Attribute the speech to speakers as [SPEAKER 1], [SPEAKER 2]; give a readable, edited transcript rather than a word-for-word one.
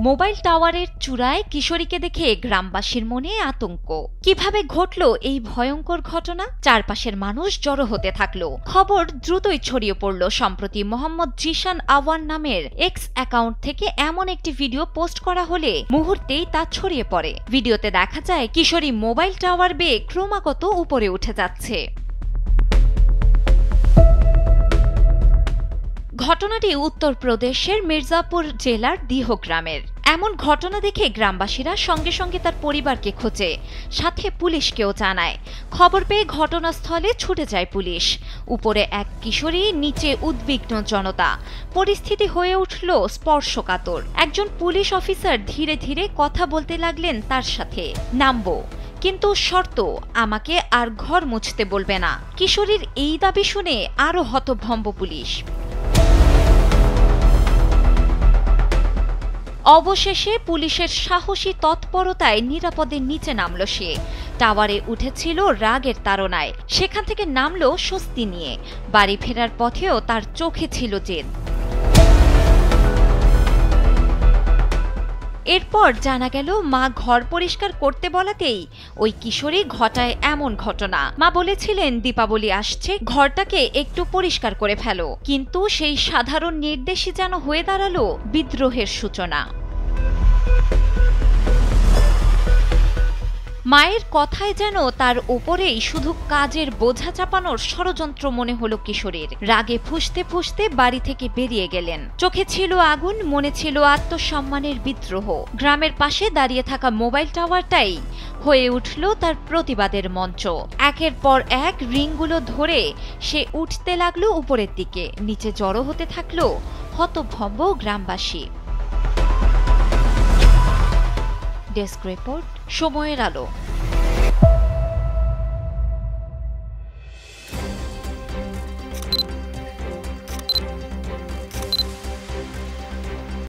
[SPEAKER 1] Mobile টাওয়ারের চূড়ায় কিশোরীকে দেখে গ্রামবাসীর মনে আতঙ্ক। কিভাবে ঘটল এই ভয়ঙ্কর ঘটনা? চারপাশের মানুষ জড়ো হতে থাকলো। খবর দ্রুতই ছড়িয়ে পড়ল। সম্প্রতি মোহাম্মদ জিশান আওয়ান নামের এক্স অ্যাকাউন্ট থেকে এমন একটি ভিডিও পোস্ট করা হলে মুহূর্তেই তা ছড়িয়ে পড়ে। ভিডিওতে দেখা যায় কিশোরী মোবাইল টাওয়ার বেয়ে ক্রমাগত উপরে উঠে যাচ্ছে। ঘটনাটি উত্তরপ্রদেশের মির্জাপুর জেলার দিহ গ্রামের। এমন ঘটনা দেখে গ্রামবাসীরা সঙ্গে সঙ্গে তার পরিবারকে খোঁজে, সাথে পুলিশকেও জানায়। খবর পেয়ে ঘটনাস্থলে ছুটে যায় পুলিশ। উপরে এক কিশোরী, নিচে উদ্বিগ্ন জনতা। পরিস্থিতি হয়ে উঠল স্পর্শকাতর। একজন পুলিশ অফিসার ধীরে ধীরে কথা বলতে লাগলেন তার সাথে। নামবো, কিন্তু শর্ত, আমাকে আর ঘর মুছতে বলবে না। কিশোরীর এই দাবি শুনে আরো হতভম্ব পুলিশ। অবশেষে পুলিশের সাহসী তৎপরতায় নিরাপদে নিচে নামল সে। টাওয়ারে উঠেছিল রাগের তাড়নায়, সেখান থেকে নামল স্বস্তি নিয়ে। বাড়ি ফেরার পথেও তার চোখে ছিল জেদ। এরপর জানা গেল মা ঘর পরিষ্কার করতে বলাতেই ওই কিশোরী ঘটায় এমন ঘটনা। মা বলেছিলেন দীপাবলি আসছে, ঘরটাকে একটু পরিষ্কার করে ফেলো, কিন্তু সেই সাধারণ নির্দেশই যেন হয়ে দাঁড়ালো বিদ্রোহের সূচনা। মায়ের কথায় যেন তার ওপরেই শুধু কাজের বোঝা চাপানোর ষড়যন্ত্র মনে হলো কিশোরীর। রাগে ফুঁসতে ফুঁসতে বাড়ি থেকে বেরিয়ে গেলেন। চোখে ছিল আগুন, মনে ছিল আত্মসম্মানের বিদ্রোহ। গ্রামের পাশে দাঁড়িয়ে থাকা মোবাইল টাওয়ারটাই হয়ে উঠল তার প্রতিবাদের মঞ্চ। একের পর এক রিংগুলো ধরে সে উঠতে লাগলো উপরের দিকে। নিচে জড়ো হতে থাকলো হতভম্ব গ্রামবাসী। ডেস্ক রিপোর্ট, সময়ের আলো।